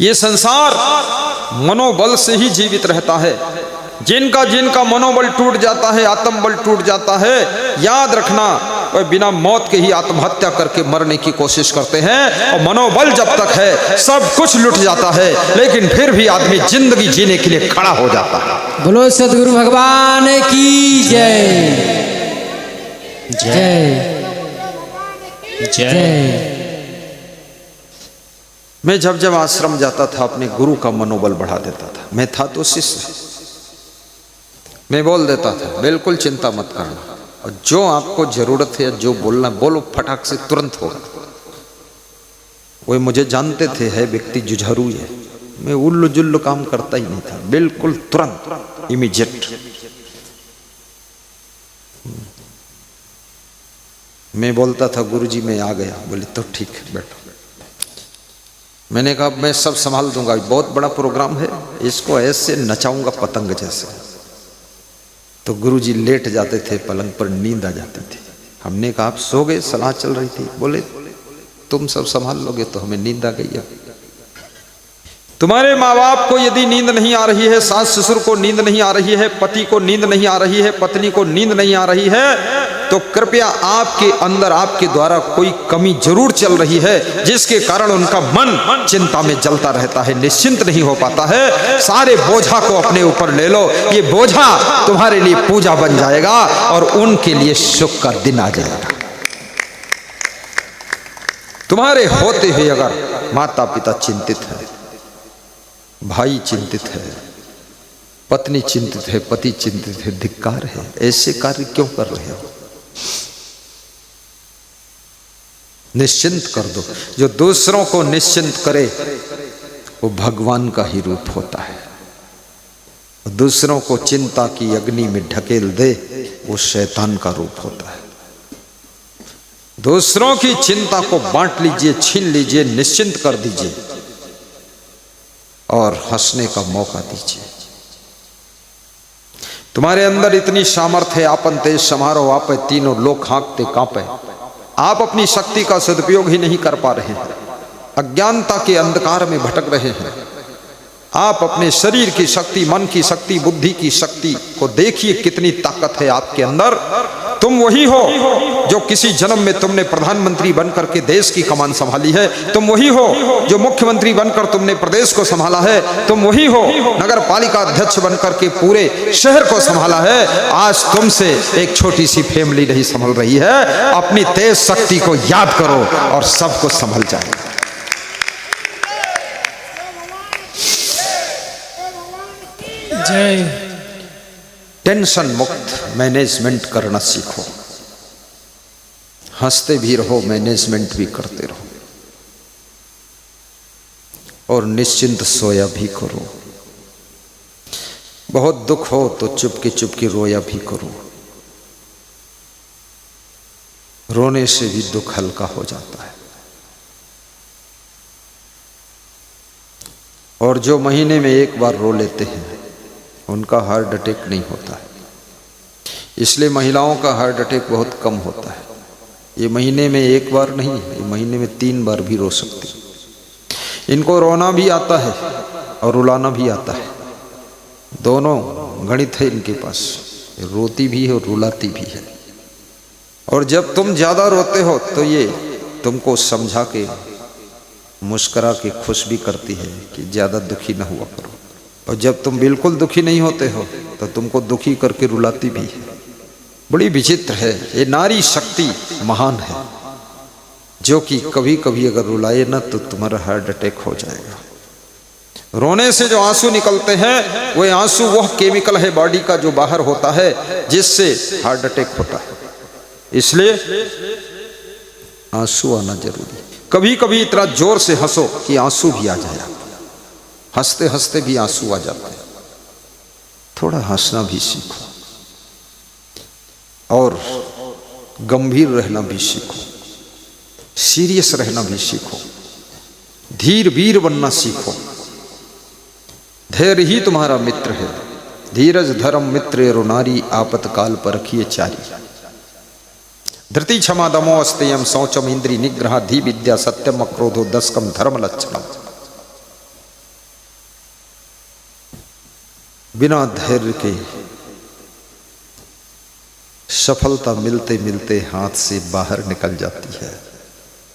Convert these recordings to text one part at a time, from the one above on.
ये संसार मनोबल से ही जीवित रहता है। जिनका जिनका मनोबल टूट जाता है, आत्मबल टूट जाता है, याद रखना वह बिना मौत के ही आत्महत्या करके मरने की कोशिश करते हैं। और मनोबल जब तक है सब कुछ लुट जाता है, लेकिन फिर भी आदमी जिंदगी जीने के लिए खड़ा हो जाता है। बोलो सदगुरु भगवान की जय जय जय। मैं जब जब आश्रम जाता था अपने गुरु का मनोबल बढ़ा देता था। मैं था तो शिष्य, मैं बोल देता था बिल्कुल चिंता मत करना, और जो आपको जरूरत है जो बोलना बोलो, फटाक से तुरंत होगा। वो मुझे जानते थे है व्यक्ति जुझारू है, मैं उल्लू जुल्लू काम करता ही नहीं था, बिल्कुल तुरंत इमीडिएट। मैं बोलता था गुरुजी मैं आ गया, बोले तो ठीक है बैठो। मैंने कहा मैं सब संभाल दूंगा, बहुत बड़ा प्रोग्राम है, इसको ऐसे नचाऊंगा पतंग जैसे। तो गुरुजी लेट जाते थे पलंग पर, नींद आ जाती थी। हमने कहा आप सो गए, सलाह चल रही थी। बोले तुम सब संभाल लोगे, तो हमें नींद आ गई है। तुम्हारे माँ बाप को यदि नींद नहीं आ रही है, सास ससुर को नींद नहीं आ रही है, पति को नींद नहीं आ रही है, पत्नी को नींद नहीं आ रही है, तो कृपया आपके अंदर आपके द्वारा कोई कमी जरूर चल रही है, जिसके कारण उनका मन चिंता में जलता रहता है, निश्चिंत नहीं हो पाता है। सारे बोझा को अपने ऊपर ले लो, ये बोझा तुम्हारे लिए पूजा बन जाएगा और उनके लिए सुख का दिन आ जाएगा। तुम्हारे होते हुए अगर माता पिता चिंतित है, भाई चिंतित है, पत्नी चिंतित है, पति चिंतित है, धिक्कार है। ऐसे कार्य क्यों कर रहे हो? निश्चिंत कर दो। जो दूसरों को निश्चिंत करे वो भगवान का ही रूप होता है। दूसरों को चिंता की अग्नि में ढकेल दे वो शैतान का रूप होता है। दूसरों की चिंता को बांट लीजिए, छीन लीजिए, निश्चिंत कर दीजिए और हंसने का मौका दीजिए। तुम्हारे अंदर इतनी सामर्थ्य है, आपन तेज समारोह आपे, तीनों लोग हाँकते कांपे। आप अपनी शक्ति का सदुपयोग ही नहीं कर पा रहे हैं, अज्ञानता के अंधकार में भटक रहे हैं। आप अपने शरीर की शक्ति, मन की शक्ति, बुद्धि की शक्ति को देखिए, कितनी ताकत है आपके अंदर। तुम वही हो जो किसी जन्म में तुमने प्रधानमंत्री बनकर के देश की कमान संभाली है। तुम वही हो जो मुख्यमंत्री बनकर तुमने प्रदेश को संभाला है। तुम वही हो नगर पालिका अध्यक्ष बनकर के पूरे शहर को संभाला है। आज तुमसे एक छोटी सी फैमिली नहीं संभल रही है। अपनी तेज शक्ति को याद करो और सब कुछ संभल जाएगा। जय। टेंशन मुक्त मैनेजमेंट करना सीखो। हंसते भी रहो, मैनेजमेंट भी करते रहो, और निश्चिंत सोया भी करो। बहुत दुख हो तो चुपके चुपके रोया भी करो। रोने से भी दुख हल्का हो जाता है। और जो महीने में एक बार रो लेते हैं उनका हार्ट अटैक नहीं होता है। इसलिए महिलाओं का हार्ट अटैक बहुत कम होता है। ये महीने में एक बार नहीं, ये महीने में 3 बार भी रो सकती। इनको रोना भी आता है और रुलाना भी आता है, दोनों गणित है इनके पास। रोती भी है और रुलाती भी है। और जब तुम ज़्यादा रोते हो तो ये तुमको समझा के, मुस्करा के खुश भी करती है कि ज़्यादा दुखी ना हुआ करो। और जब तुम बिल्कुल दुखी नहीं होते हो तो तुमको दुखी करके रुलाती भी है। बड़ी विचित्र है ये नारी शक्ति, महान है, जो कि कभी कभी अगर रुलाए ना तो तुम्हारा हार्ट अटैक हो जाएगा। रोने से जो आंसू निकलते हैं वह आंसू वह केमिकल है बॉडी का जो बाहर होता है, जिससे हार्ट अटैक होता है। इसलिए आंसू आना जरूरी। कभी कभी इतना जोर से हंसो कि आंसू भी आ जाए। हंसते हंसते भी आंसू आ जाते हैं। थोड़ा हंसना भी सीखो और गंभीर रहना भी सीखो, सीरियस रहना भी सीखो, धीर वीर बनना सीखो। धैर्य ही तुम्हारा मित्र है। धीरज धर्म मित्र रुनारी, आपतकाल पर रखिए चारी। धृति क्षमा दमो अस्तेयम शौचम इंद्री निग्रह धी विद्या सत्यम अक्रोधो दशकम धर्म लक्षणम। बिना धैर्य के सफलता मिलते मिलते हाथ से बाहर निकल जाती है।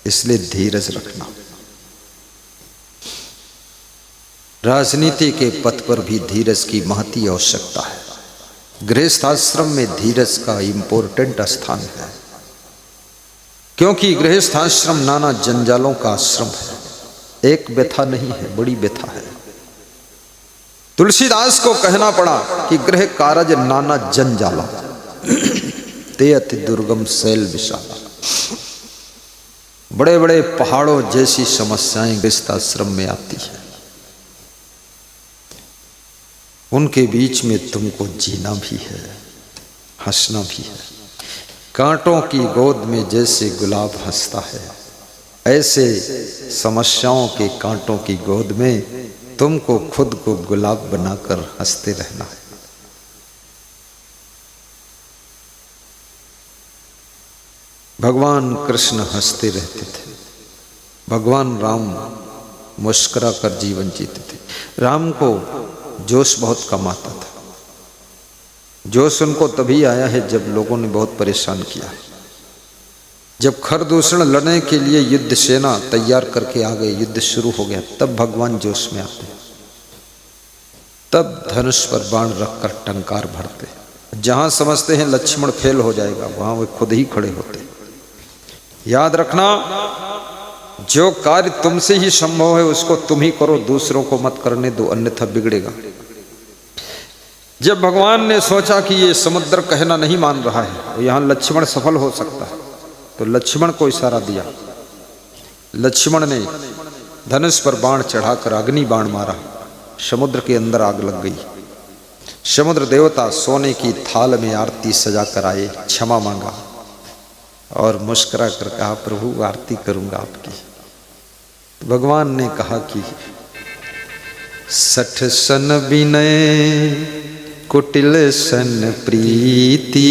इसलिए धीरज रखना। राजनीति के पथ पर भी धीरज की महती आवश्यकता है। गृहस्थ आश्रम में धीरज का इंपॉर्टेंट स्थान है, क्योंकि गृहस्थ आश्रम नाना जंजालों का आश्रम है। एक व्यथा नहीं है, बड़ी व्यथा है। तुलसीदास को कहना पड़ा कि गृह कारज नाना जंजाला ते अति दुर्गम शैल विशाला। बड़े बड़े पहाड़ों जैसी समस्याएं गृहस्थ आश्रम में आती है। उनके बीच में तुमको जीना भी है, हंसना भी है। कांटों की गोद में जैसे गुलाब हंसता है, ऐसे समस्याओं के कांटों की गोद में तुमको खुद को गुलाब बनाकर हंसते रहना है। भगवान कृष्ण हंसते रहते थे, भगवान राम मुस्कुरा कर जीवन जीते थे। राम को जोश बहुत कम आता था। जोश उनको तभी आया है जब लोगों ने बहुत परेशान किया। जब खरदूषण लड़ने के लिए युद्ध सेना तैयार करके आ गए, युद्ध शुरू हो गया, तब भगवान जोश में आते। तब धनुष पर बाण रखकर टंकार भरते। जहां समझते हैं लक्ष्मण फेल हो जाएगा, वहां वे खुद ही खड़े होते। याद रखना, जो कार्य तुमसे ही संभव है उसको तुम ही करो, दूसरों को मत करने दो, अन्यथा बिगड़ेगा। जब भगवान ने सोचा कि ये समुद्र कहना नहीं मान रहा है, तो यहां लक्ष्मण सफल हो सकता है, तो लक्ष्मण को इशारा दिया। लक्ष्मण ने धनुष पर बाण चढ़ाकर अग्नि बाण मारा। समुद्र के अंदर आग लग गई। समुद्र देवता सोने की थाल में आरती सजा कर आए, क्षमा मांगा और मुस्कुरा कर कहा, प्रभु आरती करूंगा आपकी। भगवान ने कहा कि 60 सन विनय कुटिल सन प्रीति।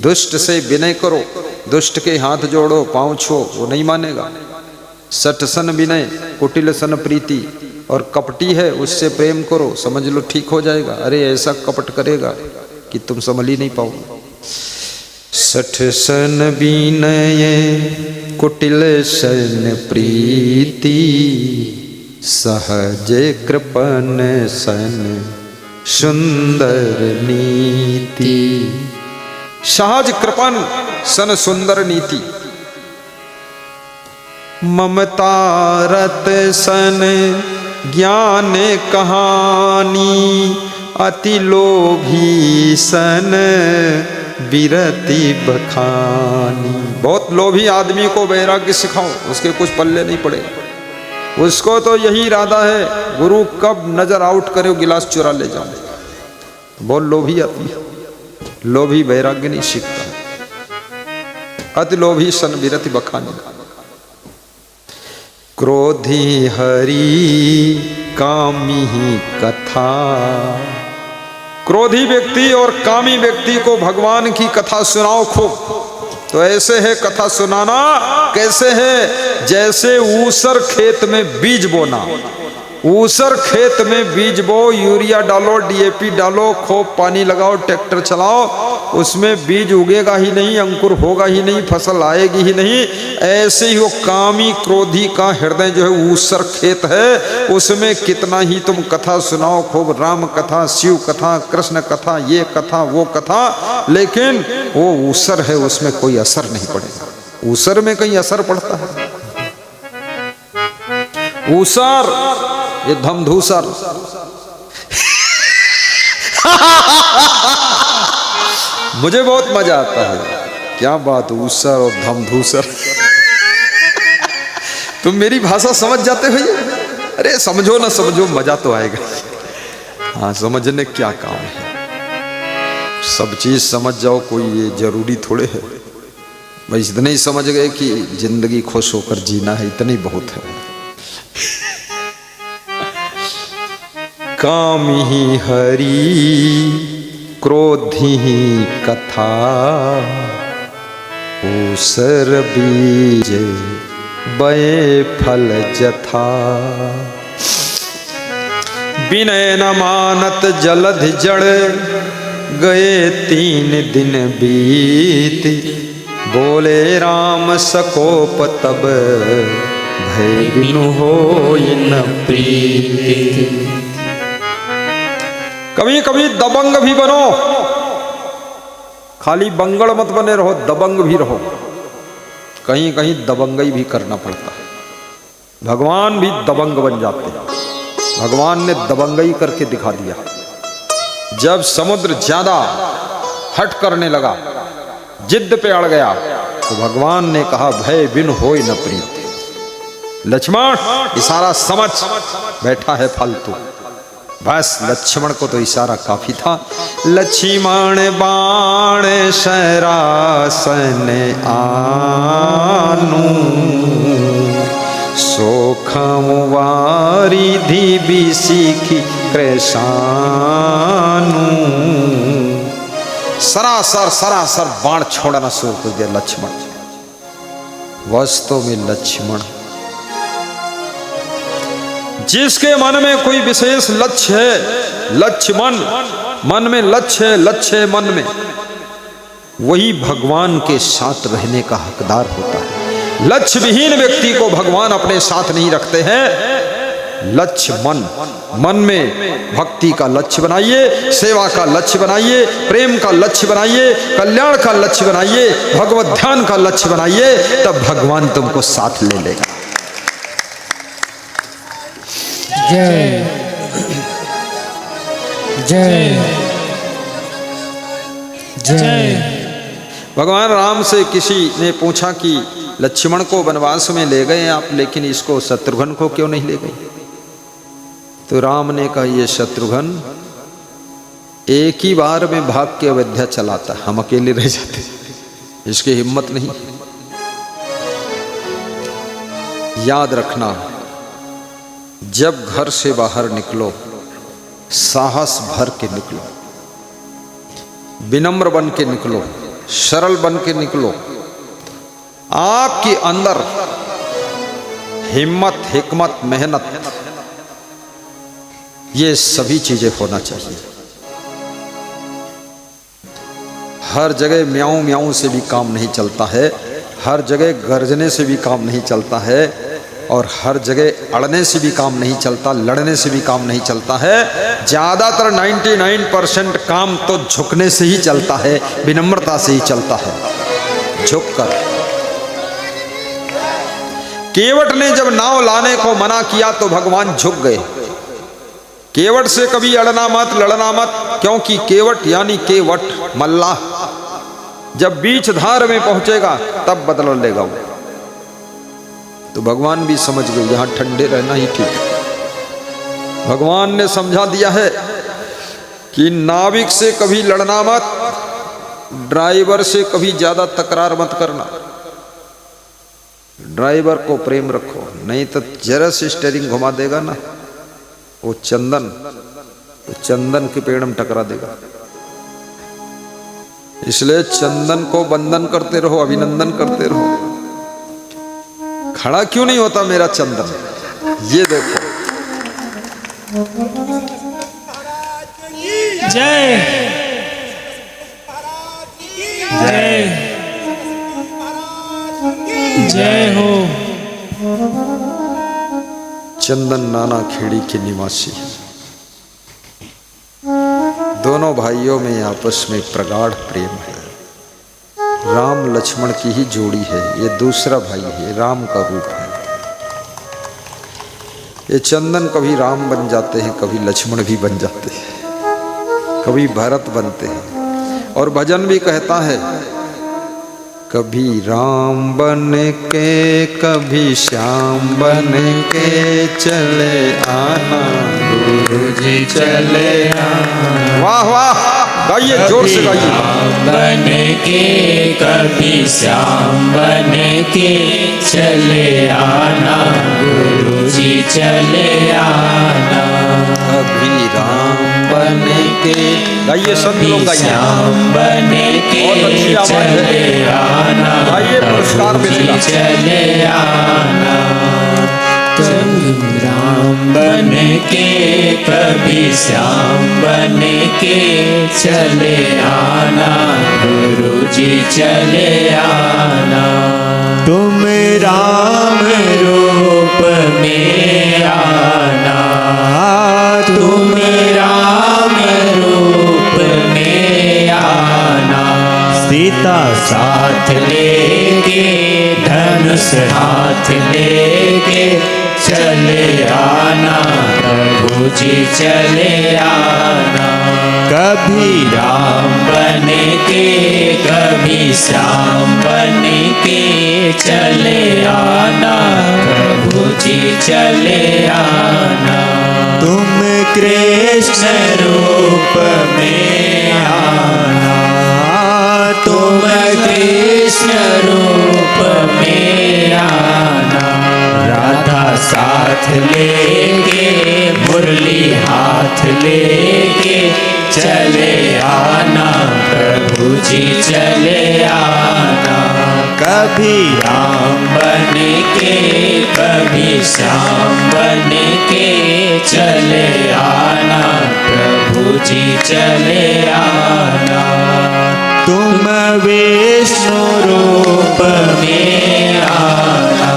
दुष्ट से विनय करो, दुष्ट के हाथ जोड़ो, पांव छुओ, वो नहीं मानेगा। 60 सन विनय कुटिल सन प्रीति, और कपटी है उससे प्रेम करो, समझ लो ठीक हो जाएगा। अरे ऐसा कपट करेगा कि तुम संभल ही नहीं पाओगे। 60 सन विनय कुटिल सन प्रीति, सहज कृपन सन सुंदर नीति। सहज कृपन सन सुंदर नीति। ममता रत सन ज्ञान कहानी, अति लोभी सन विरति बखानी। बहुत लोभी आदमी को वैराग्य सिखाओ, उसके कुछ पल्ले नहीं पड़ेगा। उसको तो यही इरादा है गुरु कब नजर आउट करे गिलास चुरा ले जाओ। बहुत लोभी आदमी, लोभी वैराग्य नहीं सीखता। अति लोभी सन विरति बखानी। क्रोधी हरि कामी कथा। क्रोधी व्यक्ति और कामी व्यक्ति को भगवान की कथा सुनाओ खूब। तो ऐसे है कथा सुनाना, कैसे है? जैसे ऊसर खेत में बीज बोना। ऊसर खेत में बीज बो, यूरिया डालो, डीएपी डालो, खूब पानी लगाओ, ट्रैक्टर चलाओ, उसमें बीज उगेगा ही नहीं, अंकुर होगा ही नहीं, फसल आएगी ही नहीं। ऐसे ही वो कामी क्रोधी का हृदय जो है ऊसर खेत है, उसमें कितना ही तुम कथा सुनाओ खूब, राम कथा, शिव कथा, कृष्ण कथा, ये कथा, वो कथा, लेकिन वो ऊसर है, उसमें कोई असर नहीं पड़ेगा। ऊसर में कहीं असर पड़ता है? ऊसर ये धमधूसर। मुझे बहुत मजा आता है। क्या बात, ऊसर और धमधूसर। तुम मेरी भाषा समझ जाते हो ये? अरे समझो ना समझो, मजा तो आएगा। हाँ, समझने क्या काम है, सब चीज समझ जाओ, कोई ये जरूरी थोड़े है। बस इतने ही समझ गए कि जिंदगी खुश होकर जीना है, इतने ही बहुत है। कामी हरि क्रोधी कथा, ऊसर बीज बये फल जथा। विनय न मानत जलधि जड़, गए 3 दिन बीत, बोले राम सकोप तब, भय बिनु होय न प्रीति। कभी कभी दबंग भी बनो, खाली बंगड़ मत बने रहो, दबंग भी रहो। कहीं कहीं दबंगई भी करना पड़ता है। भगवान भी दबंग बन जाते हैं। भगवान ने दबंगई करके दिखा दिया। जब समुद्र ज्यादा हट करने लगा, जिद पे अड़ गया, तो भगवान ने कहा भय बिन होय न प्रीति। लक्ष्मण इशारा समझ बैठा है फालतू। बस लक्ष्मण को तो इशारा काफी था। लक्ष्मण बाण शरासन आनू, सोखम वारिधि बिसिखि कृशानू। सरासर सरासर बाण छोड़ना शुरू कर दिया लक्ष्मण। वास्तव में लक्ष्मण जिसके मन में कोई विशेष लक्ष्य है, लक्ष्य मन में लक्ष्य है, लक्ष्य है मन में, वही भगवान के साथ रहने का हकदार होता है। लक्ष्य विहीन व्यक्ति को भगवान अपने साथ नहीं रखते हैं। लक्ष्य मन में भक्ति का लक्ष्य बनाइए, सेवा का लक्ष्य बनाइए, प्रेम का लक्ष्य बनाइए, कल्याण का लक्ष्य बनाइए, भगवत ध्यान का लक्ष्य बनाइए, तब भगवान तुमको साथ ले लेगा। जय जय जय। भगवान राम से किसी ने पूछा कि लक्ष्मण को वनवास में ले गए आप, लेकिन इसको शत्रुघ्न को क्यों नहीं ले गए? तो राम ने कहा ये शत्रुघ्न एक ही बार में भाग के अयोध्या चलाता, हम अकेले रह जाते, इसकी हिम्मत नहीं। याद रखना, जब घर से बाहर निकलो साहस भर के निकलो, विनम्र बन के निकलो, सरल बन के निकलो। आपके अंदर हिम्मत, हिकमत, मेहनत, ये सभी चीजें होना चाहिए। हर जगह म्याऊं म्याऊं से भी काम नहीं चलता है, हर जगह गर्जने से भी काम नहीं चलता है, और हर जगह अड़ने से भी काम नहीं चलता, लड़ने से भी काम नहीं चलता है। ज्यादातर 99% काम तो झुकने से ही चलता है, विनम्रता से ही चलता है। झुककर केवट ने जब नाव लाने को मना किया तो भगवान झुक गए। केवट से कभी अड़ना मत, लड़ना मत, क्योंकि केवट यानी केवट मल्लाह जब बीच धार में पहुंचेगा तब बदला लेगा वो। तो भगवान भी समझ गए यहां ठंडे रहना ही ठीक है। भगवान ने समझा दिया है कि नाविक से कभी लड़ना मत, ड्राइवर से कभी ज्यादा तकरार मत करना। ड्राइवर को प्रेम रखो, नहीं तो जरा से स्टीयरिंग घुमा देगा ना, वो चंदन के पेड़ में टकरा देगा। इसलिए चंदन को बंधन करते रहो, अभिनंदन करते रहो। खड़ा क्यों नहीं होता मेरा चंदन? ये देखो। जय जय जय हो। चंदन नाना खेड़ी के निवासी, दोनों भाइयों में आपस में प्रगाढ़ प्रेम है। राम लक्ष्मण की ही जोड़ी है, ये दूसरा भाई है, राम का रूप है। ये चंदन कभी राम बन जाते हैं, कभी लक्ष्मण भी बन जाते हैं, कभी भरत बनते हैं। और भजन भी कहता है, कभी राम बन के कभी श्याम बन के चले आना, गुरुजी चले आना। वाह वाह, गाइए जोर से गाइए। राम बन के कभी श्याम बन के चले आना, गुरुजी चले आना। कभी राम बन के गाइए, सब लोग गाइए। श्याम बन के चले आना, गाइए, पुरस्कार मिलेगा। चले आना। कभी राम बन के कभी श्याम बन के चले आना गुरुजी चले आना। तुम राम रूप में आना, तुम राम रूप में आना। सीता साथ लेके धनुष हाथ लेके चले आना प्रभु जी चले आना। कभी राम बन के कभी श्याम बन के चले आना प्रभु जी चले आना। तुम कृष्ण रूप में आना, तुम कृष्ण रूप में आना। राधा साथ लेके मुरली हाथ लेके चले आना प्रभु जी चले आना। कभी राम बन के कभी श्याम बन के चले आना प्रभु जी चले आना। तुम विष्णु रूप में आना,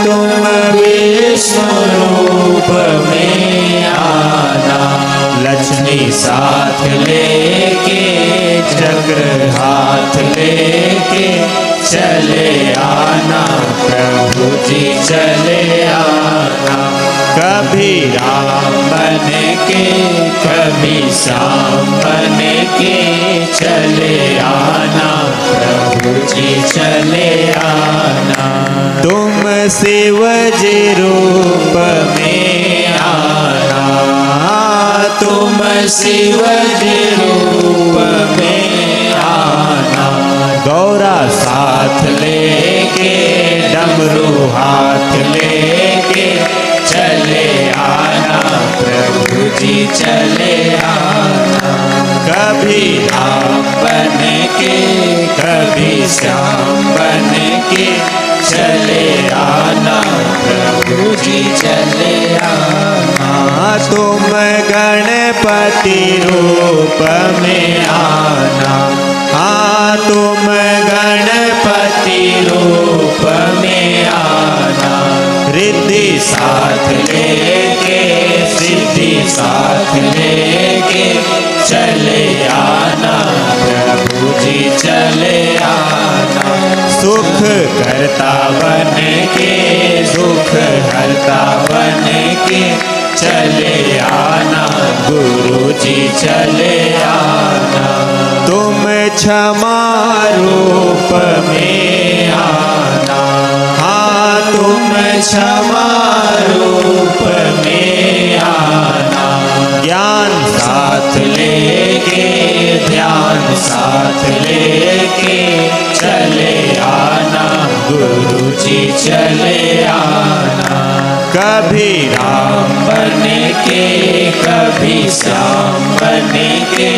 तुम विष्णु रूप में आना। लक्ष्मी साथ लेके चक्र हाथ लेके चले आना प्रभु जी चले आना। कभी राम बन के कभी श्याम बन के चले आना प्रभु जी चले आना। तुम शिव जी रूप में आना, तुम शिव जी रूप में आना। गौरा साथ लेके डमरू हाथ लेके चले आना प्रभु जी चले आना। कभी राम बन के कभी श्याम बन के चले आना प्रभु जी चले आना। तुम गणपति रूप में आना, हाँ तुम गणपति रूप में आना। रिद्धि साथ लेके सिद्धि साथ लेके चले आना प्रभु जी चले आना। सुख करता बन के सुख हरता बन के चले आना गुरु जी चले आना। तुम क्षमा रूप में आना, हाँ तुम क्षमा रूप में आना। ज्ञान साथ लेके ध्यान साथ लेके चले आना गुरु जी चले आना। कभी राम बन के कभी श्याम बन के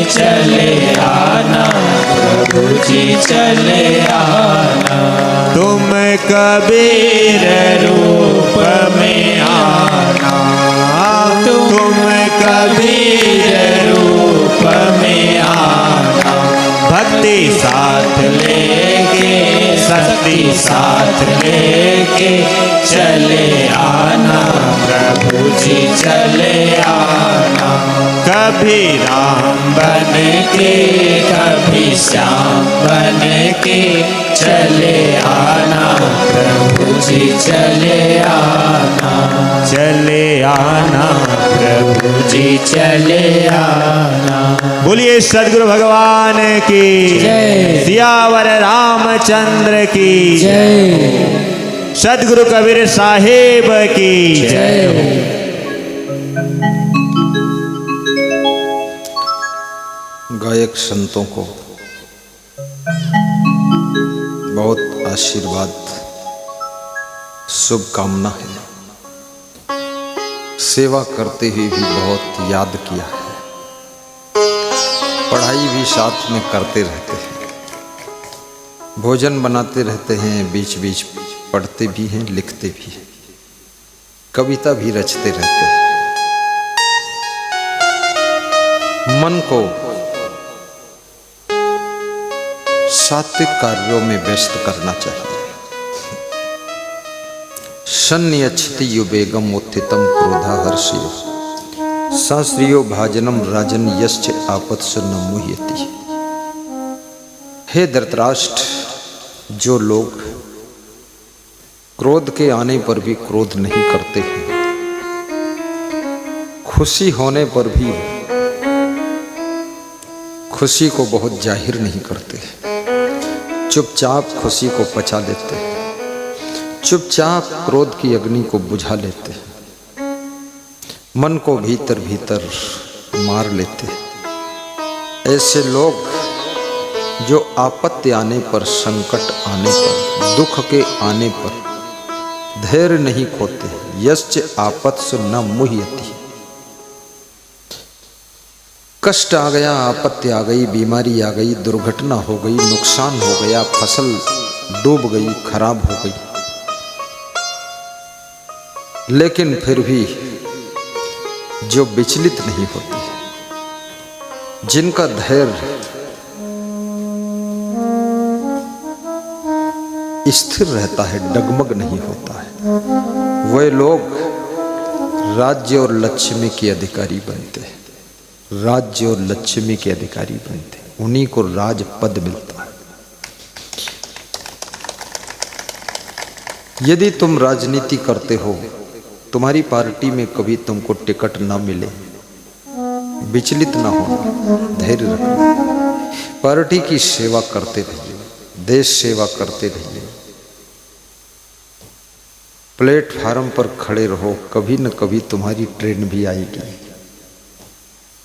चले आना प्रभु जी चले आना। तुम कबीर रूप में आना, तुम कबीर रूप में आना। भक्ति साथ लेके शक्ति साथ लेके चले आना प्रभु जी चले आना। कभी राम बन के कभी श्याम बन के चले आना प्रभु जी चले आना। चले आना प्रभु जी चले आना। बोलिए सद्गुरु भगवान की जय। सियावर रामचंद्र की जय। सद्गुरु कबीर साहेब की जय। गायक संतों को बहुत आशीर्वाद शुभकामना है। सेवा करते हुए भी बहुत याद किया है। पढ़ाई भी साथ में करते रहते हैं, भोजन बनाते रहते हैं, बीच बीच पढ़ते भी हैं, लिखते भी हैं। कविता भी रचते रहते हैं। मन को सात्विक कार्यों में व्यस्त करना चाहिए। सन्नियच्छति युवेगम उत्थितम क्रोधा हर्षियो शास्त्रियो भाजनम राजन यश्च आपत्सु न मुह्यति। हे धृतराष्ट्र, जो लोग क्रोध के आने पर भी क्रोध नहीं करते हैं, खुशी होने पर भी खुशी को बहुत जाहिर नहीं करते, चुपचाप खुशी को पचा लेते हैं, चुपचाप क्रोध की अग्नि को बुझा लेते हैं, मन को भीतर भीतर मार लेते हैं। ऐसे लोग जो आपत्ति आने पर, संकट आने पर, दुख के आने पर धैर्य नहीं खोते, यश्च आपत्सु न मुह्यति। कष्ट आ गया, आपत्ति आ गई, बीमारी आ गई, दुर्घटना हो गई, नुकसान हो गया, फसल डूब गई, खराब हो गई, लेकिन फिर भी जो विचलित नहीं होते, जिनका धैर्य स्थिर रहता है, डगमग नहीं होता है, वे लोग राज्य और लक्ष्मी के अधिकारी बनते हैं। राज्य और लक्ष्मी के अधिकारी बनते हैं, उन्हीं को राज पद मिलता है। यदि तुम राजनीति करते हो, तुम्हारी पार्टी में कभी तुमको टिकट ना मिले, विचलित ना होना, धैर्य रखना, पार्टी की सेवा करते रहिए, देश सेवा करते रहिए, प्लेटफार्म पर खड़े रहो, कभी न कभी तुम्हारी ट्रेन भी आएगी,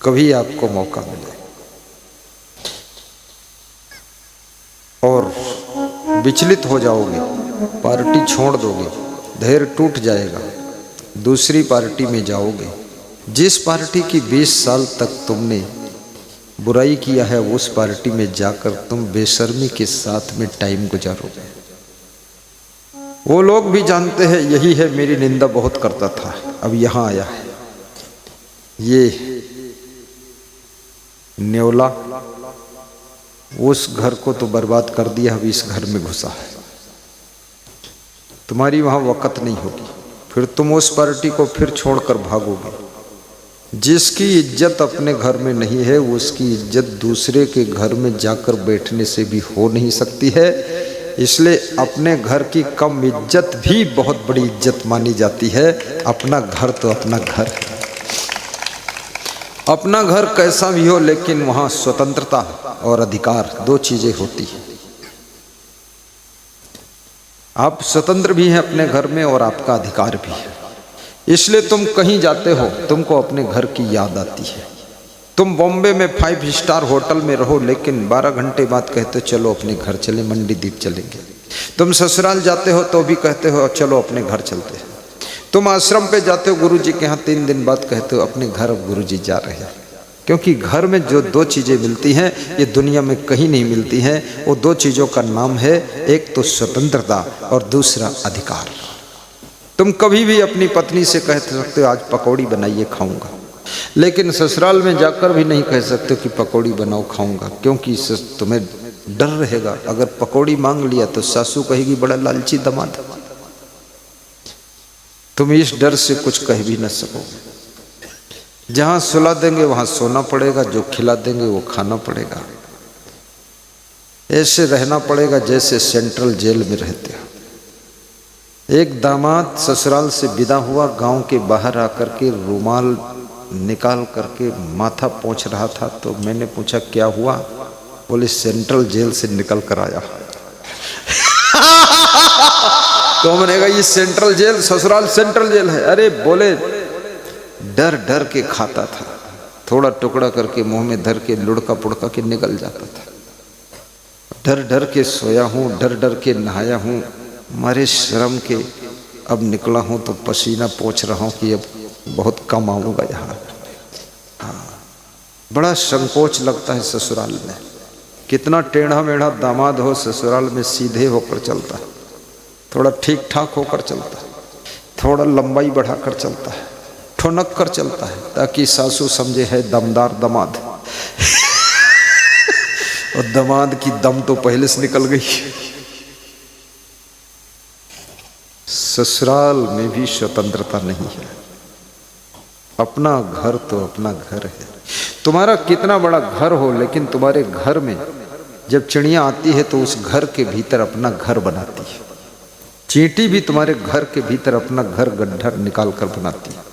कभी आपको मौका मिले। और विचलित हो जाओगे, पार्टी छोड़ दोगे, धैर्य टूट जाएगा, दूसरी पार्टी में जाओगे। जिस पार्टी की 20 साल तक तुमने बुराई किया है, उस पार्टी में जाकर तुम बेशर्मी के साथ में टाइम गुजारोगे। वो लोग भी जानते हैं यही है, मेरी निंदा बहुत करता था, अब यहाँ आया है, ये न्योला उस घर को तो बर्बाद कर दिया, अभी इस घर में घुसा है, तुम्हारी वहाँ वक़्त नहीं होगी, फिर तुम उस पार्टी को फिर छोड़कर भागोगे। जिसकी इज्जत अपने घर में नहीं है, उसकी इज्जत दूसरे के घर में जाकर बैठने से भी हो नहीं सकती है। इसलिए अपने घर की कम इज्जत भी बहुत बड़ी इज्जत मानी जाती है। अपना घर तो अपना घर है, अपना घर कैसा भी हो, लेकिन वहाँ स्वतंत्रता और अधिकार दो चीजें होती हैं। आप स्वतंत्र भी हैं अपने घर में और आपका अधिकार भी है। इसलिए तुम कहीं जाते हो, तुमको अपने घर की याद आती है। तुम बॉम्बे में 5 स्टार होटल में रहो, लेकिन 12 घंटे बाद कहते हो चलो अपने घर चले, मंडी द्वीप चलेंगे। तुम ससुराल जाते हो तो भी कहते हो चलो अपने घर चलते हैं। तुम आश्रम पे जाते हो गुरुजी के यहाँ, 3 दिन बाद कहते हो अपने घर अब गुरुजी जा रहे हैं। क्योंकि घर में जो दो चीज़ें मिलती हैं, ये दुनिया में कहीं नहीं मिलती हैं। वो दो चीज़ों का नाम है, एक तो स्वतंत्रता और दूसरा अधिकार। तुम कभी भी अपनी पत्नी से कह सकते हो आज पकौड़ी बनाइए खाऊंगा, लेकिन ससुराल में जाकर भी नहीं कह सकते कि पकौड़ी बनाओ खाऊंगा, क्योंकि तुम्हें डर रहेगा, अगर पकौड़ी मांग लिया तो सासू कहेगी बड़ा लालची दामाद। तुम इस डर से कुछ कह भी न सकोगे। जहां सुला देंगे वहां सोना पड़ेगा, जो खिला देंगे वो खाना पड़ेगा। ऐसे रहना पड़ेगा जैसे सेंट्रल जेल में रहते हो। एक दामाद ससुराल से विदा हुआ, गांव के बाहर आकर के रुमाल निकाल करके माथा पोंछ रहा था, तो मैंने पूछा क्या हुआ? बोले सेंट्रल जेल से निकल कर आया। तो मैंने कहा ये सेंट्रल जेल, ससुराल सेंट्रल जेल है? अरे बोले डर डर के खाता था, थोड़ा टुकड़ा करके मुंह में धर के लुढ़का पुड़का के निकल जाता था। डर डर के सोया हूँ, डर डर के नहाया हूँ, मारे शर्म के अब निकला हूँ तो पसीना पोंछ रहा हूँ कि अब बहुत कम आऊँगा यहाँ। हाँ, बड़ा संकोच लगता है ससुराल में। कितना टेढ़ा मेढ़ा दामाद हो, ससुराल में सीधे होकर चलता है, थोड़ा ठीक ठाक होकर चलता है। थोड़ा लंबाई बढ़ाकर चलता है, ठुनक कर चलता है, ताकि सासू समझे है दमदार दामाद। और दामाद की दम तो पहले से निकल गई। ससुराल में भी स्वतंत्रता नहीं है। अपना घर तो अपना घर है। तुम्हारा कितना बड़ा घर हो, लेकिन तुम्हारे घर में जब चिड़िया आती है तो उस घर के भीतर अपना घर बनाती है। चींटी भी तुम्हारे घर के भीतर अपना घर गड्ढा निकाल कर बनाती है।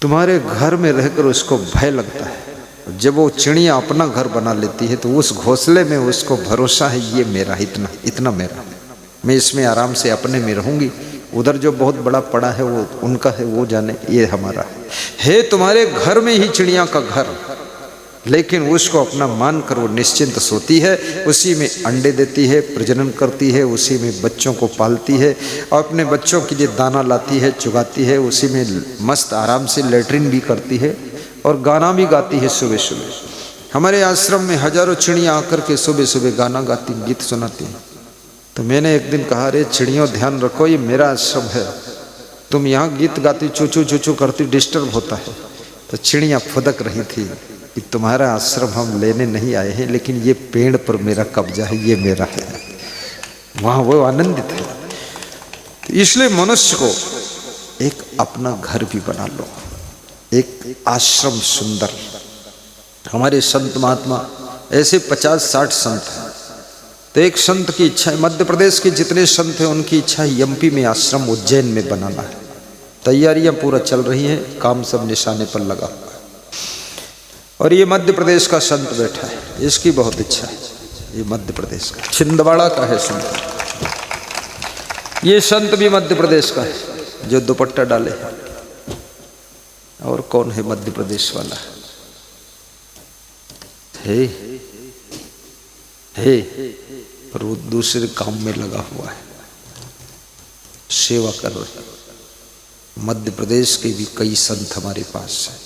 तुम्हारे घर में रहकर उसको भय लगता है। जब वो चिड़िया अपना घर बना लेती है तो उस घोंसले में उसको भरोसा है, ये मेरा, इतना इतना मेरा, मैं इसमें आराम से अपने में रहूंगी। उधर जो बहुत बड़ा पड़ा है वो उनका है, वो जाने, ये हमारा है। तुम्हारे घर में ही चिड़िया का घर, लेकिन उसको अपना मानकर वो निश्चिंत सोती है, उसी में अंडे देती है, प्रजनन करती है, उसी में बच्चों को पालती है, और अपने बच्चों के लिए दाना लाती है, चुगाती है, उसी में मस्त आराम से लेटरिन भी करती है और गाना भी गाती है सुबह सुबह। हमारे आश्रम में हजारों चिड़िया आकर के सुबह सुबह गाना गाती, गीत सुनाती हैं। तो मैंने एक दिन कहा, अरे चिड़ियों ध्यान रखो, ये मेरा आश्रम है, तुम यहाँ गीत गाती चूचू चूचू करती, डिस्टर्ब होता है। तो चिड़िया फुदक रही थी कि तुम्हारा आश्रम हम लेने नहीं आए हैं, लेकिन ये पेड़ पर मेरा कब्जा है, ये मेरा है। वहाँ वो आनंदित है। तो इसलिए मनुष्य को एक अपना घर भी बना लो, एक आश्रम सुंदर। हमारे संत महात्मा ऐसे 50-60 संत हैं। तो एक संत की इच्छा है, मध्य प्रदेश के जितने संत हैं उनकी इच्छा है एमपी में आश्रम उज्जैन में बनाना है। तैयारियां पूरा चल रही हैं, काम सब निशाने पर लगा हुआ है। और ये मध्य प्रदेश का संत बैठा है, इसकी बहुत इच्छा है। ये मध्य प्रदेश का छिंदवाड़ा का है संत। ये संत भी मध्य प्रदेश का है जो दुपट्टा डाले है। और कौन है मध्य प्रदेश वाला? है पर वो दूसरे काम में लगा हुआ है, सेवा कर रहे हैं। मध्य प्रदेश के भी कई संत हमारे पास हैं।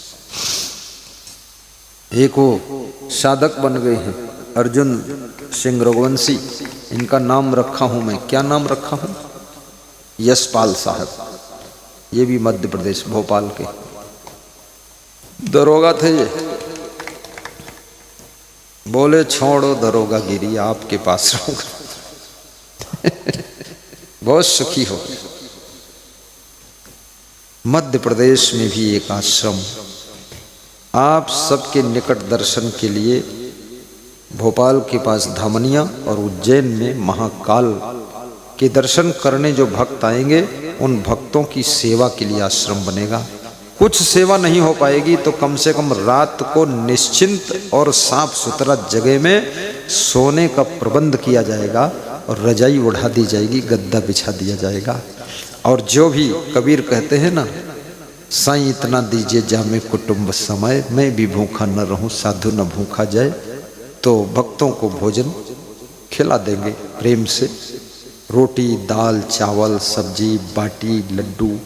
एक वो साधक बन गए हैं, अर्जुन सिंह रघुवंशी, इनका नाम रखा हूं मैं। क्या नाम रखा हूं? यशपाल साहब। ये भी मध्य प्रदेश भोपाल के दरोगा थे। ये बोले छोड़ो दरोगा गिरी, आपके पास रहूंगा। बहुत सुखी हो। मध्य प्रदेश में भी एक आश्रम आप सबके निकट दर्शन के लिए, भोपाल के पास धामनिया और उज्जैन में महाकाल के दर्शन करने जो भक्त आएंगे, उन भक्तों की सेवा के लिए आश्रम बनेगा। कुछ सेवा नहीं हो पाएगी तो कम से कम रात को निश्चिंत और साफ सुथरा जगह में सोने का प्रबंध किया जाएगा और रजाई उड़ा दी जाएगी, गद्दा बिछा दिया जाएगा। और जो भी कबीर कहते हैं ना, साईं इतना दीजिए जामे कुटुंब समय, मैं भी भूखा न रहूं साधु न भूखा जाए। तो भक्तों को भोजन खिला देंगे प्रेम से, रोटी दाल चावल सब्जी बाटी लड्डू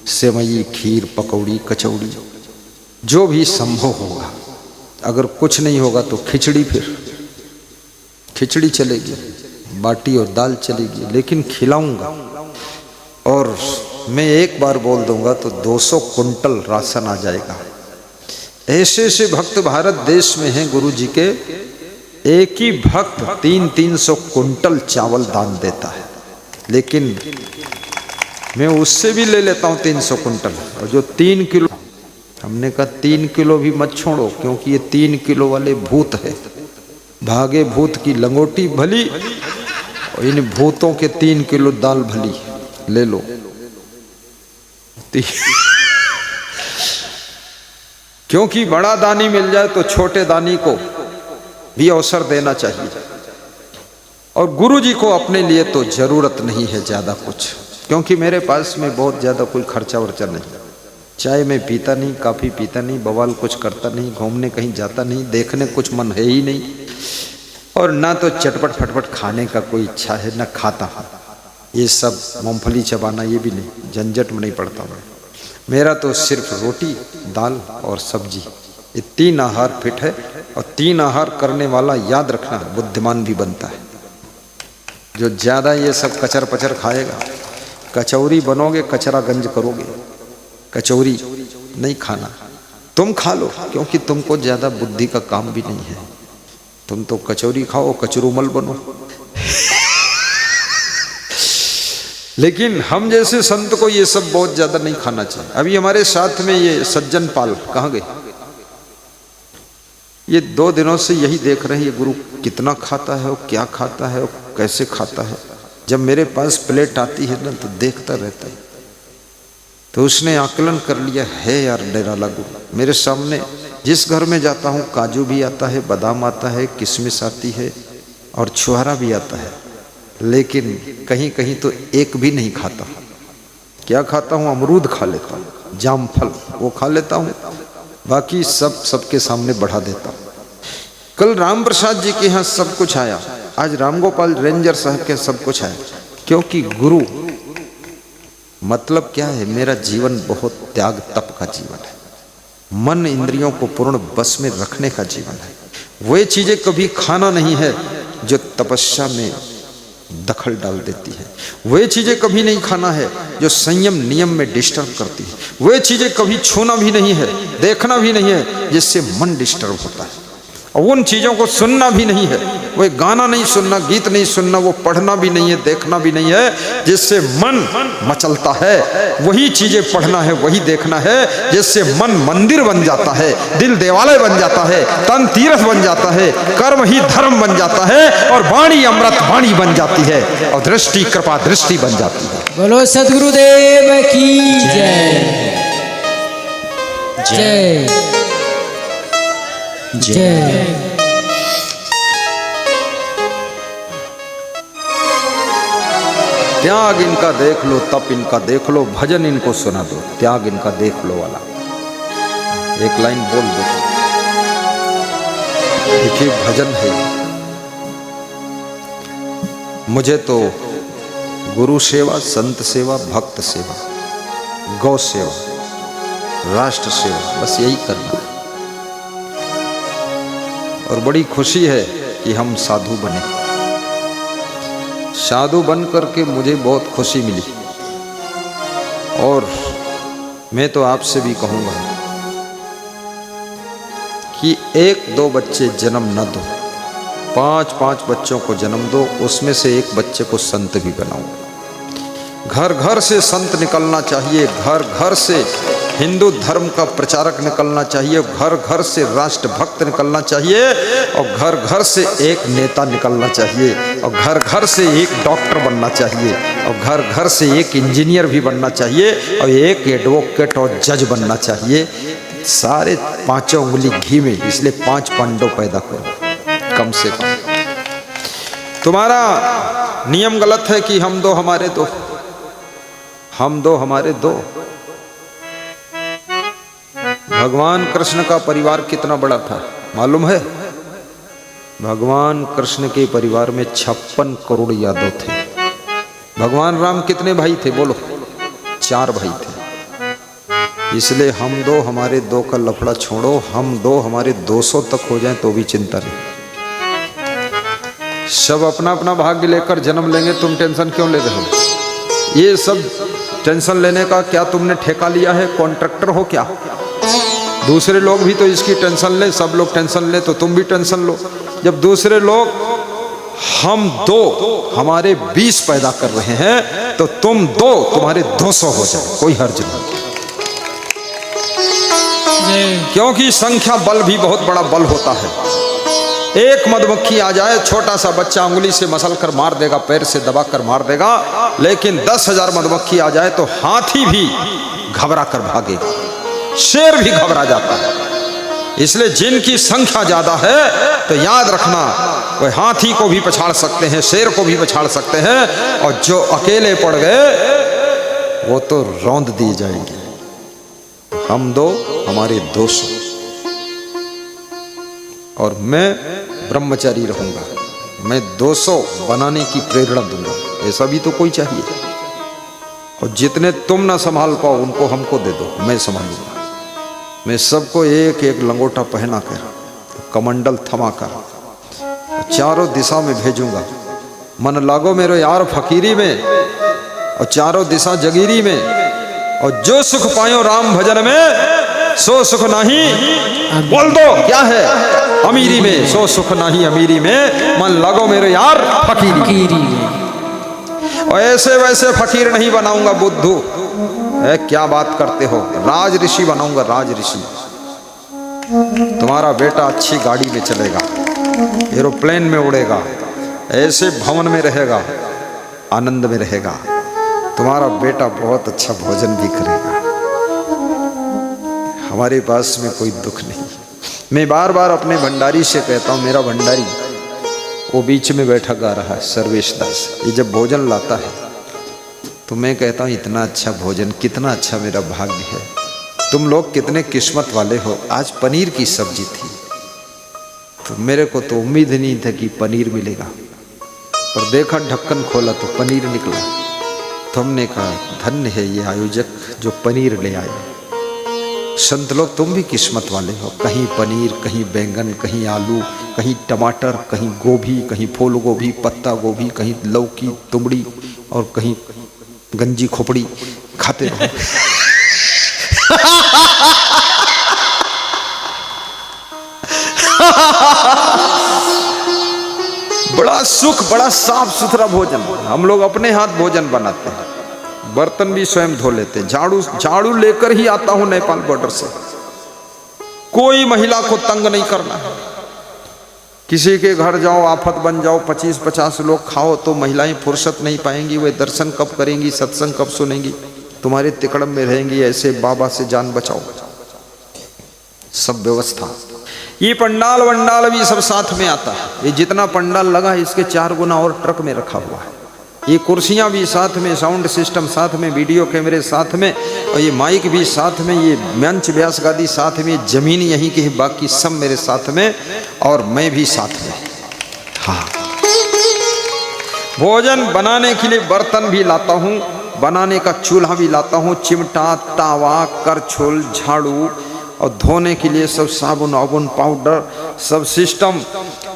सेवई खीर पकौड़ी कचौड़ी जो भी संभव होगा। अगर कुछ नहीं होगा तो खिचड़ी, फिर खिचड़ी चलेगी, बाटी और दाल चलेगी, लेकिन खिलाऊंगा। और मैं एक बार बोल दूंगा तो 200 कुंटल राशन आ जाएगा। ऐसे ऐसे भक्त भारत देश में हैं गुरु जी के, एक ही भक्त 300-300 कुंटल चावल दान देता है। लेकिन मैं उससे भी ले लेता हूँ 300 कुंटल। और जो 3 किलो, हमने कहा 3 किलो भी मत छोड़ो, क्योंकि ये 3 किलो वाले भूत है। भागे भूत की लंगोटी भली, और इन भूतों के 3 किलो दाल भली, ले लो। क्योंकि बड़ा दानी मिल जाए तो छोटे दानी को भी अवसर देना चाहिए। और गुरु जी को अपने लिए तो जरूरत नहीं है ज्यादा कुछ, क्योंकि मेरे पास में बहुत ज़्यादा कोई खर्चा वर्चा नहीं। चाय मैं पीता नहीं, काफ़ी पीता नहीं, बवाल कुछ करता नहीं, घूमने कहीं जाता नहीं, देखने कुछ मन है ही नहीं, और ना तो चटपट फटपट खाने का कोई इच्छा है, ना खाता हूँ। ये सब मूंगफली चबाना ये भी नहीं, झंझट में नहीं पड़ता मैं। मेरा तो सिर्फ रोटी दाल और सब्जी, ये 3 आहार फिट है। और 3 आहार करने वाला, याद रखना, बुद्धिमान भी बनता है। जो ज़्यादा ये सब कचर पचर खाएगा, कचौरी बनोगे कचरा गंज करोगे, कचौरी नहीं खाना। तुम खा लो क्योंकि तुमको ज्यादा बुद्धि का काम भी नहीं है, तुम तो कचौरी खाओ कचरूमल बनो। लेकिन हम जैसे संत को ये सब बहुत ज्यादा नहीं खाना चाहिए। अभी हमारे साथ में ये सज्जन पाल कहाँ गए? ये 2 दिनों से यही देख रहे हैं ये गुरु कितना खाता है और क्या खाता है और कैसे खाता है। जब मेरे पास प्लेट आती है ना तो देखता रहता है। तो उसने आकलन कर लिया है यार निराला गुरु। मेरे सामने जिस घर में जाता हूँ काजू भी आता है, बादाम आता है, किशमिश आती है और छुहारा भी आता है, लेकिन कहीं कहीं तो एक भी नहीं खाता। क्या खाता हूँ? अमरूद खा लेता हूँ, जामफल वो खा लेता हूँ, बाकी सब सबके सामने बढ़ा देता हूँ। कल राम प्रसाद जी के यहाँ सब कुछ आया, आज रामगोपाल रेंजर साहब के सब कुछ आया, क्योंकि गुरु मतलब क्या है? मेरा जीवन बहुत त्याग तप का जीवन है, मन इंद्रियों को पूर्ण बस में रखने का जीवन है। वे चीजें कभी खाना नहीं है जो तपस्या में दखल डाल देती है। वे चीजें कभी नहीं खाना है जो संयम नियम में डिस्टर्ब करती है। वे चीजें कभी छूना भी नहीं है, देखना भी नहीं है जिससे मन डिस्टर्ब होता है। और उन चीजों को सुनना भी नहीं है, वो गाना नहीं सुनना, गीत नहीं सुनना, वो पढ़ना भी नहीं है, देखना भी नहीं है जिससे मन मचलता है। वही चीजें पढ़ना है, वही देखना है जिससे मन मंदिर बन जाता है, दिल देवालय बन जाता है, तन तीर्थ बन जाता है, कर्म ही धर्म बन जाता है और वाणी अमृत वाणी बन जाती है और दृष्टि कृपा दृष्टि बन जाती है। बोलो सद्गुरुदेव की जय जय जय। त्याग इनका देख लो, तप इनका देख लो, भजन इनको सुना दो, त्याग इनका देख लो वाला एक लाइन बोल दो। देखिए भजन है। मुझे तो गुरु सेवा, संत सेवा, भक्त सेवा, गौ सेवा, राष्ट्र सेवा, बस यही करना है। और बड़ी खुशी है कि हम साधु बने। साधु बन करके मुझे बहुत खुशी मिली। और मैं तो आपसे भी कहूँगा कि 1-2 बच्चे जन्म न दो, 5-5 बच्चों को जन्म दो, उसमें से एक बच्चे को संत भी बनाओ। घर घर से संत निकलना चाहिए, घर घर से हिंदू धर्म का प्रचारक निकलना चाहिए, घर घर से राष्ट्रभक्त निकलना चाहिए और घर घर से एक नेता निकलना चाहिए और घर घर से एक डॉक्टर बनना चाहिए और घर घर से एक इंजीनियर भी बनना चाहिए और एक एडवोकेट और जज बनना चाहिए। सारे 5 उंगली घी में, इसलिए 5 पांडव पैदा करो कम से कम। तुम्हारा नियम गलत है कि हम 2 हमारे 2, हम 2 हमारे 2। भगवान कृष्ण का परिवार कितना बड़ा था मालूम है? भगवान कृष्ण के परिवार में 56 करोड़ यादव थे। भगवान राम कितने भाई थे बोलो? 4 भाई थे। इसलिए हम 2 हमारे 2 का लफड़ा छोड़ो, हम 2 हमारे 200 तक हो जाए तो भी चिंता नहीं। सब अपना अपना भाग्य लेकर जन्म लेंगे, तुम टेंशन क्यों ले रहे हो? ये सब टेंशन लेने का क्या तुमने ठेका लिया है? कॉन्ट्रैक्टर हो क्या? दूसरे लोग भी तो इसकी टेंशन ले, सब लोग टेंशन ले तो तुम भी टेंशन लो। जब दूसरे लोग हम 2 हमारे 20 पैदा कर रहे हैं तो तुम 2 तुम्हारे 200 हो जाए, कोई हर्ज नहीं। क्योंकि संख्या बल भी बहुत बड़ा बल होता है। एक मधुमक्खी आ जाए, छोटा सा बच्चा उंगली से मसल कर मार देगा, पैर से दबा कर मार देगा, लेकिन 10,000 मधुमक्खी आ जाए तो हाथी भी घबरा कर भागेगा, शेर भी घबरा जाता है। इसलिए जिनकी संख्या ज्यादा है तो याद रखना, वह हाथी को भी पछाड़ सकते हैं, शेर को भी पछाड़ सकते हैं, और जो अकेले पड़ गए वो तो रौंद दिए जाएंगे। हम 2 हमारे 200, और मैं ब्रह्मचारी रहूंगा, मैं 200 बनाने की प्रेरणा दूंगा। ऐसा भी तो कोई चाहिए। और जितने तुम ना संभाल पाओ उनको हमको दे दो, मैं संभालूंगा। मैं सबको एक एक लंगोटा पहना कर, कमंडल थमा कर चारों दिशा में भेजूंगा। मन लागो मेरो यार फकीरी में, और चारों दिशा जगीरी में, और जो सुख पायो राम भजन में सो सुख नहीं, बोल दो क्या है अमीरी में, सो सुख नहीं अमीरी में, मन लगो मेरे यार फकीरी। और ऐसे वैसे फकीर नहीं बनाऊंगा बुद्धू, क्या बात करते हो, राज ऋषि बनाऊंगा, राज ऋषि। तुम्हारा बेटा अच्छी गाड़ी में चलेगा, एरोप्लेन में उड़ेगा, ऐसे भवन में रहेगा, आनंद में रहेगा। तुम्हारा बेटा बहुत अच्छा भोजन भी करेगा। हमारे पास में कोई दुख नहीं। मैं बार बार अपने भंडारी से कहता हूँ, मेरा भंडारी वो बीच में बैठा गा रहा है सर्वेश दास, ये जब भोजन लाता है तो मैं कहता हूँ इतना अच्छा भोजन, कितना अच्छा मेरा भाग्य है, तुम लोग कितने किस्मत वाले हो। आज पनीर की सब्जी थी, तो मेरे को तो उम्मीद नहीं था कि पनीर मिलेगा, पर देखा ढक्कन खोला तो पनीर निकला। तो हमने कहा धन्य है ये आयोजक जो पनीर ले आए। संत लोग तुम भी किस्मत वाले हो, कहीं पनीर, कहीं बैंगन, कहीं आलू, कहीं टमाटर, कहीं गोभी, कहीं फूल गोभी, पत्ता गोभी, कहीं लौकी तुमड़ी और कहीं गंजी खोपड़ी खाते रहो। बड़ा सुख, बड़ा साफ सुथरा भोजन। हम लोग अपने हाथ भोजन बनाते हैं, बर्तन भी स्वयं धो लेते हैं। झाड़ू लेकर ही आता हूं नेपाल बॉर्डर से। कोई महिला को तंग नहीं करना है। किसी के घर जाओ, आफत बन जाओ, 25-50 लोग खाओ तो महिलाएं फुर्सत नहीं पाएंगी, वे दर्शन कब करेंगी, सत्संग कब सुनेंगी, तुम्हारे तिकड़म में रहेंगी। ऐसे बाबा से जान बचाओ, सब व्यवस्था। ये पंडाल वंडाल भी सब साथ में आता है। ये जितना पंडाल लगा है इसके 4 गुना और ट्रक में रखा हुआ है। ये कुर्सियां भी साथ में, साउंड सिस्टम साथ में, वीडियो कैमरे साथ में, और ये माइक भी साथ में, ये मंच व्यास गादी साथ में, जमीन यहीं की है, बाकी सब मेरे साथ में, और मैं भी साथ में। हाँ, भोजन बनाने के लिए बर्तन भी लाता हूँ, बनाने का चूल्हा भी लाता हूँ, चिमटा, तावा, करछुल, झाड़ू, और धोने के लिए सब साबुन वाबुन पाउडर सब सिस्टम,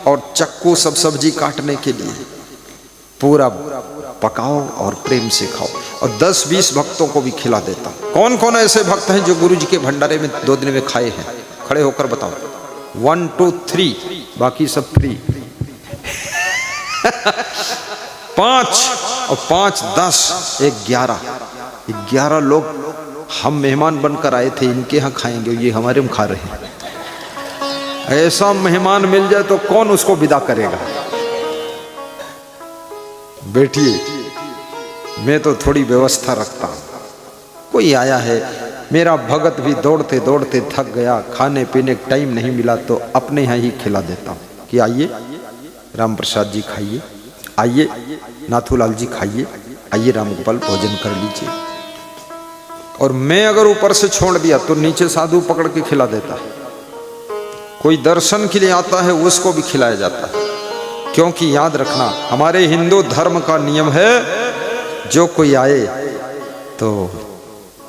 और चक्कू सब सब्जी काटने के लिए। पूरा पकाओ और प्रेम से खाओ, और 10-20 भक्तों को भी खिला देता हूँ। कौन कौन ऐसे भक्त हैं जो गुरु जी के भंडारे में 2 दिन में खाए हैं? खड़े होकर बताओ। 1 2 3, बाकी सब फ्री। 5 और 5 10 11 लोग हम मेहमान बनकर आए थे, इनके यहाँ खाएंगे, ये हमारे में खा रहे हैं। ऐसा मेहमान मिल जाए तो कौन उसको विदा करेगा? बैठिए, मैं तो थोड़ी व्यवस्था रखता हूँ। कोई आया है, मेरा भगत भी दौड़ते दौड़ते थक गया, खाने पीने का टाइम नहीं मिला, तो अपने यहाँ ही खिला देता हूँ कि आइए राम प्रसाद जी खाइए, आइए नाथूलाल जी खाइए, आइए राम गोपाल भोजन कर लीजिए। और मैं अगर ऊपर से छोड़ दिया तो नीचे साधु पकड़ के खिला देता है। कोई दर्शन के लिए आता है उसको भी खिलाया जाता है, क्योंकि याद रखना हमारे हिंदू धर्म का नियम है, जो कोई आए तो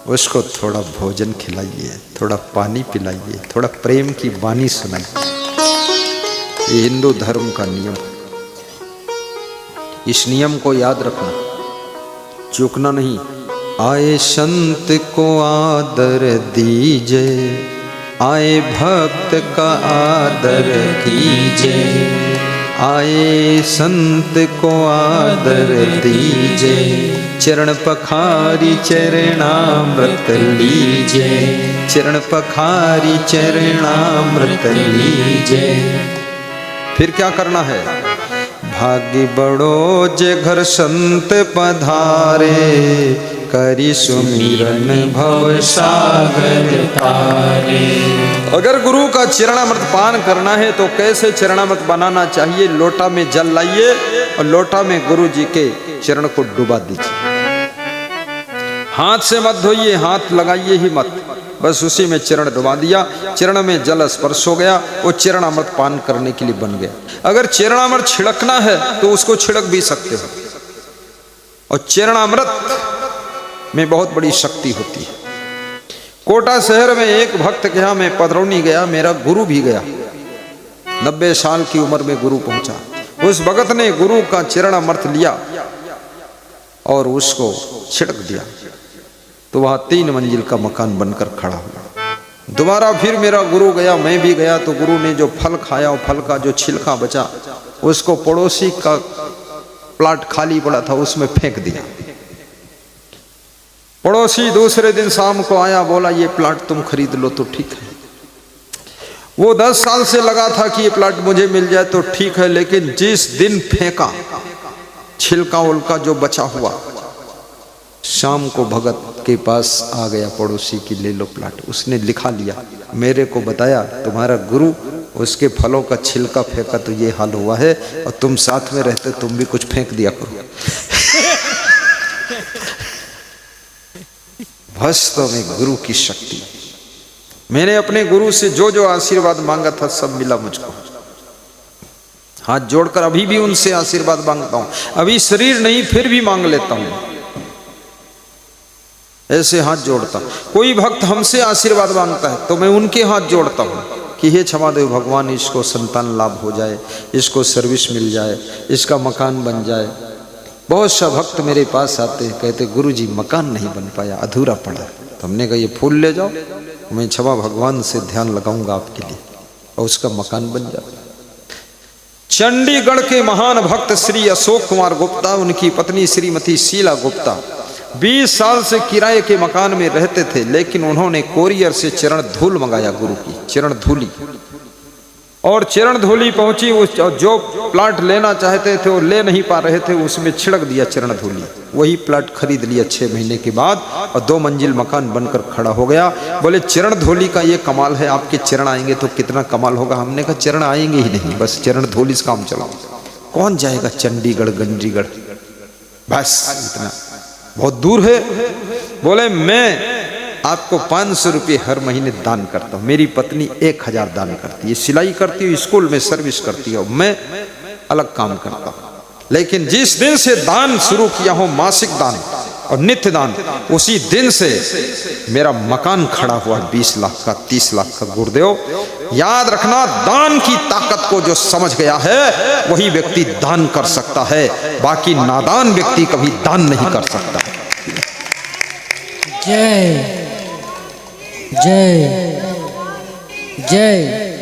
उसको थोड़ा भोजन खिलाइए, थोड़ा पानी पिलाइए, थोड़ा प्रेम की वाणी सुनाइए। ये हिंदू धर्म का नियम है। इस नियम को याद रखना, चूकना नहीं। आए संत को आदर दीजे, आए भक्त का आदर कीजे, आए संत को आदर दीजे, चरण पखारी चरणामृत लीजे, चरण पखारी चरणामृत लीजे। फिर क्या करना है? भाग्य बड़ो जे घर संत पधारे, करी सुमिरन भव सागर तारे। अगर गुरु का चरणामृत पान करना है तो कैसे चरणामृत बनाना चाहिए? लोटा में जल लाइए और लोटा में गुरु जी के चरण को डुबा दीजिए। हाथ से मत धोइए, हाथ लगाइए ही मत, बस उसी में चरण डुबा दिया, चरण में जल स्पर्श हो गया, वो चरणामृत पान करने के लिए बन गया। अगर चरणामृत छिड़कना है तो उसको छिड़क भी सकते हो, और चरणामृत में बहुत बड़ी शक्ति होती है। कोटा शहर में एक भक्त के यहाँ मैं पधरौनी गया, मेरा गुरु भी गया, 90 साल की उम्र में गुरु पहुंचा। उस भगत ने गुरु का चरणामृत लिया और उसको छिड़क दिया तो वहाँ 3 मंजिल का मकान बनकर खड़ा हुआ। दोबारा फिर मेरा गुरु गया, मैं भी गया, तो गुरु ने जो फल खाया और फल का जो छिलका बचा उसको पड़ोसी का प्लाट खाली पड़ा था उसमें फेंक दिया। पड़ोसी दूसरे दिन शाम को आया, बोला ये प्लाट तुम खरीद लो तो ठीक है। वो 10 साल से लगा था कि ये प्लाट मुझे मिल जाए तो ठीक है, लेकिन जिस दिन फेंका छिलका उलका जो बचा हुआ, शाम को भगत के पास आ गया पड़ोसी की, ले लो प्लाट। उसने लिखा लिया, मेरे को बताया तुम्हारा गुरु उसके फलों का छिलका फेंका तो ये हाल हुआ है, और तुम साथ में रहते तुम भी कुछ फेंक दिया करो। वास्तव में गुरु की शक्ति। मैंने अपने गुरु से जो जो आशीर्वाद मांगा था सब मिला मुझको। हाथ जोड़कर अभी भी उनसे आशीर्वाद मांगता हूं। अभी शरीर नहीं फिर भी मांग लेता हूं, ऐसे हाथ जोड़ता। कोई भक्त हमसे आशीर्वाद मांगता है तो मैं उनके हाथ जोड़ता हूं कि हे क्षमादेव भगवान, इसको संतान लाभ हो जाए, इसको सर्विस मिल जाए, इसका मकान बन जाए। बहुत सा भक्त मेरे पास आते हैं, कहते गुरु जी मकान नहीं बन पाया, अधूरा पड़ा। तो हमने कहा ये फूल ले जाओ, मैं क्षमा भगवान से ध्यान लगाऊंगा आपके लिए और उसका मकान बन जाए। चंडीगढ़ के महान भक्त श्री अशोक कुमार गुप्ता, उनकी पत्नी श्रीमती शीला गुप्ता 20 साल से किराए के मकान में रहते थे, लेकिन उन्होंने कोरियर से चरण धूल मंगाया, गुरु की चरण धूली। और चरण धूली पहुंची, उस जो प्लाट लेना चाहते थे वो ले नहीं पा रहे थे, उसमें छिड़क दिया चरण धूली। वही प्लाट खरीद लिया 6 महीने के बाद और 2 मंजिल मकान बनकर खड़ा हो गया। बोले चरण धूली का ये कमाल है, आपके चरण आएंगे तो कितना कमाल होगा। हमने कहा चरण आएंगे ही नहीं, बस चरण धूली से काम चलाओ। कौन जाएगा चंडीगढ़ गंडीगढ़, बस इतना बहुत दूर है। बोले मैं आपको 500 रुपये हर महीने दान करता हूँ। मेरी पत्नी 1000 दान करती है, सिलाई करती है, स्कूल में सर्विस करती है, मैं अलग काम करता हूँ। लेकिन जिस दिन से दान शुरू किया हो, मासिक दान और नित्य दान, उसी दिन से मेरा मकान खड़ा हुआ 20 लाख का, 30 लाख का। गुरुदेव याद रखना, दान की ताकत को जो समझ गया है वही व्यक्ति दान कर सकता है, बाकी नादान व्यक्ति कभी दान नहीं कर सकता। जय जय जय।